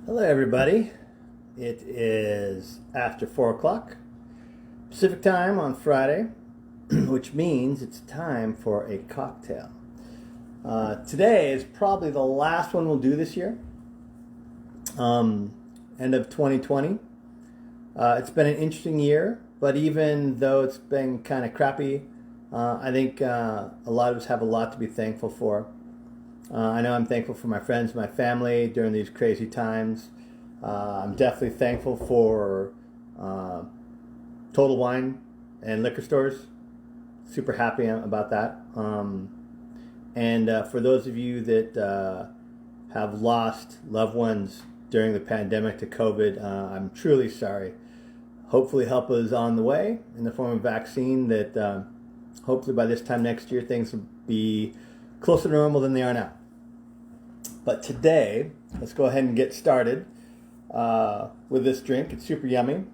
Hello everybody. It is after 4 o'clock Pacific time on Friday, which means it's time for a cocktail. Today is probably the last one we'll do this year. End of 2020. It's been an interesting year, but even though it's been kind of crappy, I think a lot of us have a lot to be thankful for. I know I'm thankful for my friends, my family during these crazy times. I'm definitely thankful for Total Wine and liquor stores. Super happy about that. And for those of you that have lost loved ones during the pandemic to COVID, I'm truly sorry. Hopefully help is on the way in the form of vaccine that hopefully by this time next year things will be closer to normal than they are now. But today, let's go ahead and get started with this drink. It's super yummy.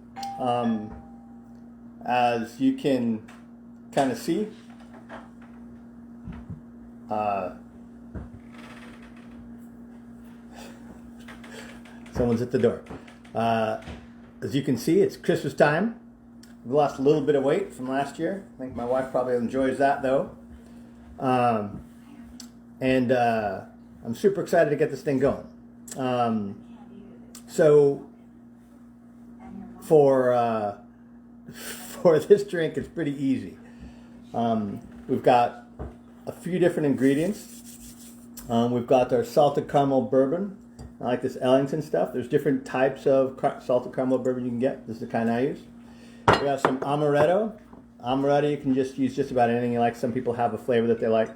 As you can kind of see, someone's at the door. As you can see, it's Christmas time. We've lost a little bit of weight from last year. I think my wife probably enjoys that though. I'm super excited to get this thing going. So for this drink, it's pretty easy. We've got a few different ingredients. We've got our salted caramel bourbon. I like this Ellington stuff. There's different types of salted caramel bourbon you can get. This is the kind I use. We have some amaretto. Amaretto, you can just use just about anything you like. Some people have a flavor that they like.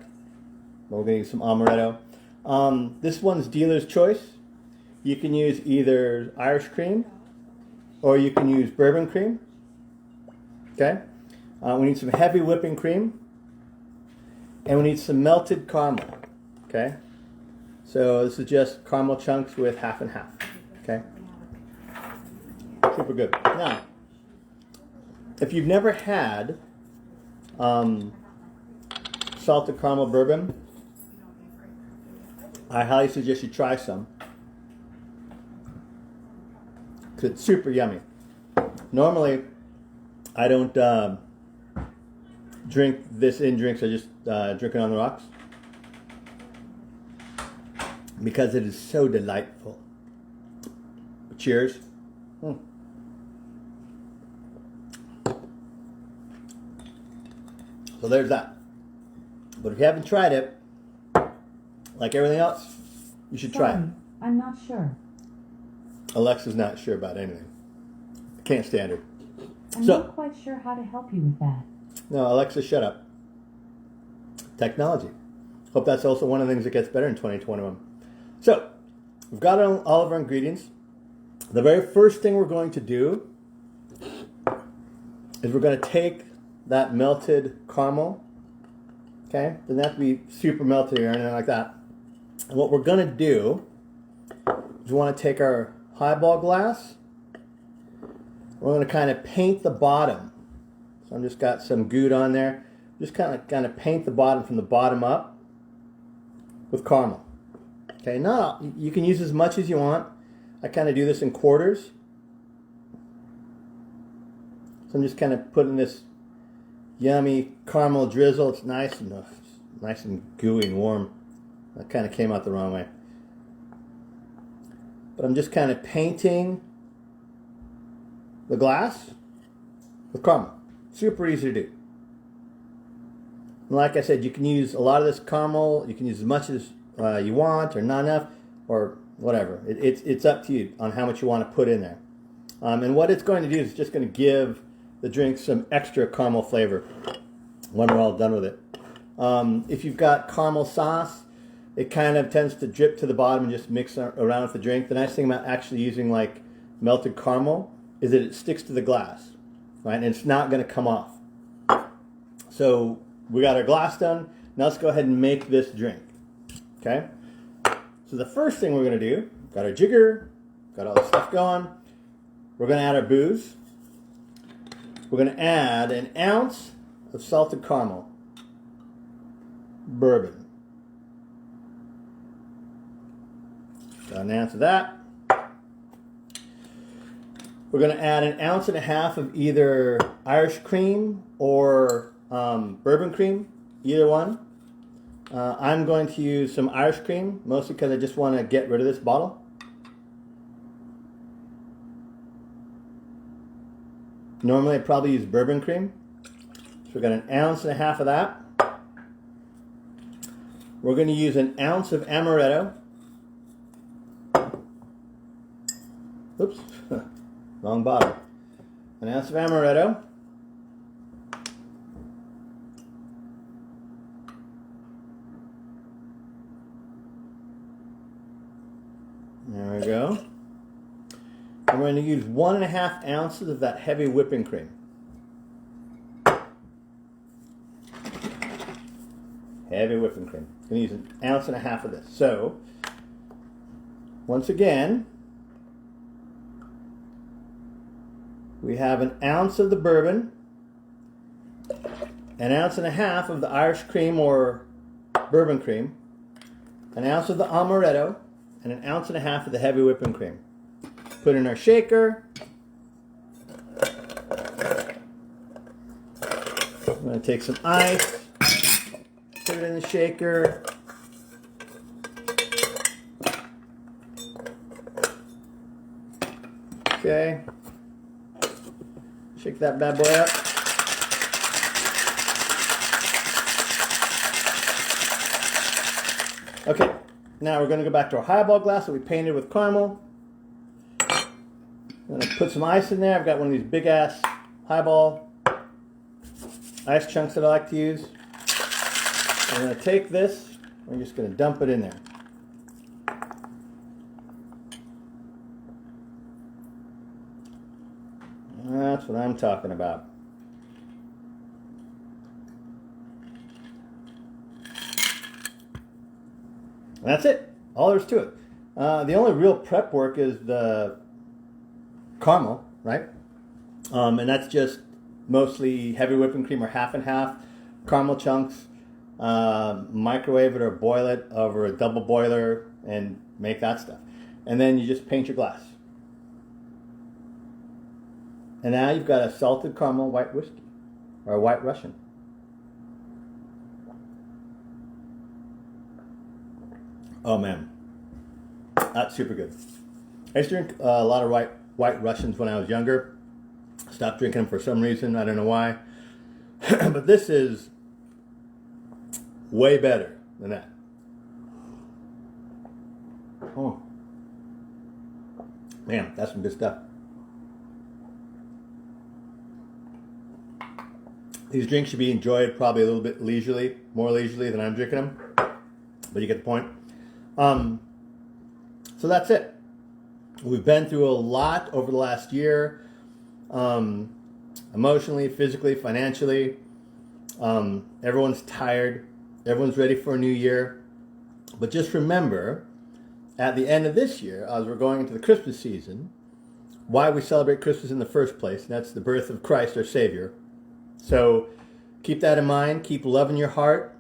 We're going to use some amaretto. This one's dealer's choice. You can use either Irish cream or you can use bourbon cream. Okay. We need some heavy whipping cream. And we need some melted caramel. Okay. So this is just caramel chunks with half and half. Okay. Super good. Now, if you've never had salted caramel bourbon, I highly suggest you try some. Because it's super yummy. Normally, I don't drink this in drinks. I just drink it on the rocks. Because it is so delightful. Cheers. So there's that. But if you haven't tried it, like everything else, you should try it. I'm not sure. Alexa's not sure about anything. Can't stand her. I'm not quite sure how to help you with that. No, Alexa, shut up. Technology. Hope that's also one of the things that gets better in 2021. So, we've got all of our ingredients. The very first thing we're going to do is we're going to take that melted caramel. Okay? Doesn't have to be super melted or anything like that. And what we're going to do is we want to take our highball glass. We're going to kind of paint the bottom. So I've just got some Good on there. Just kind of paint the bottom from the bottom up with caramel. Okay, now you can use as much as you want. I kind of do this in quarters. So I'm just kind of putting this yummy caramel drizzle. It's nice and gooey and warm. That kind of came out the wrong way. But I'm just kind of painting the glass with caramel. Super easy to do. And like I said, you can use a lot of this caramel. You can use as much as you want or not enough or whatever. It's up to you on how much you want to put in there. And what it's going to do is just going to give the drink some extra caramel flavor when we're all done with it. If you've got caramel sauce, it kind of tends to drip to the bottom and just mix around with the drink. The nice thing about actually using like melted caramel is that it sticks to the glass, right? And it's not going to come off. So we got our glass done. Now let's go ahead and make this drink. Okay? So the first thing we're going to do, got our jigger, got all the stuff going. We're going to add our booze. We're going to add an ounce of salted caramel bourbon. Got an ounce of that. We're going to add 1.5 ounces of either Irish cream or bourbon cream, either one. I'm going to use some Irish cream, mostly because I just want to get rid of this bottle. Normally I probably use bourbon cream. So we've got 1.5 ounces of that. We're going to use 1 ounce of amaretto. Oops, wrong bottle. 1 ounce of amaretto. There we go. And we're going to use 1.5 ounces of that heavy whipping cream. Heavy whipping cream. I'm going to use 1.5 ounces of this. So, once again, we have 1 ounce of the bourbon, 1.5 ounces of the Irish cream or bourbon cream, 1 ounce of the amaretto, and 1.5 ounces of the heavy whipping cream. Put in our shaker. I'm going to take some ice, put it in the shaker. Okay. Shake that bad boy up. Okay, now we're going to go back to our highball glass that we painted with caramel. I'm going to put some ice in there. I've got one of these big ass highball ice chunks that I like to use. I'm going to take this, we're just going to dump it in there. That's what I'm talking about. And that's it. All there is to it. The only real prep work is the caramel, right? And that's just mostly heavy whipping cream or half and half, caramel chunks, microwave it or boil it over a double boiler and make that stuff. And then you just paint your glass. And now you've got a salted caramel white whiskey, or a white Russian. Oh man, that's super good. I used to drink a lot of white Russians when I was younger. Stopped drinking them for some reason, I don't know why. But this is way better than that. Oh. Man, that's some good stuff. These drinks should be enjoyed probably a little bit leisurely, more leisurely than I'm drinking them, but you get the point. So that's it. We've been through a lot over the last year, emotionally, physically, financially. Everyone's tired. Everyone's ready for a new year. But just remember, at the end of this year, as we're going into the Christmas season, why we celebrate Christmas in the first place. And that's the birth of Christ, our Savior. So keep that in mind. Keep love in your heart.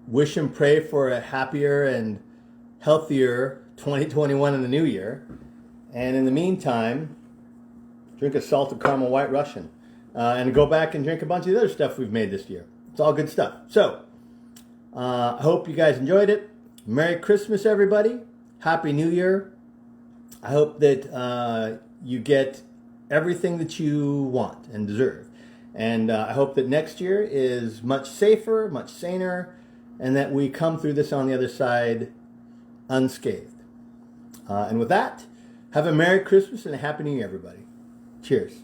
Wish and pray for a happier and healthier 2021 in the new year. And in the meantime, drink a salted caramel white Russian. And go back and drink a bunch of the other stuff we've made this year. It's all good stuff. So, I hope you guys enjoyed it. Merry Christmas, everybody. Happy New Year. I hope that you get everything that you want and deserve. And I hope that next year is much safer, much saner, and that we come through this on the other side unscathed. And with that, have a Merry Christmas and a Happy New Year, everybody. Cheers.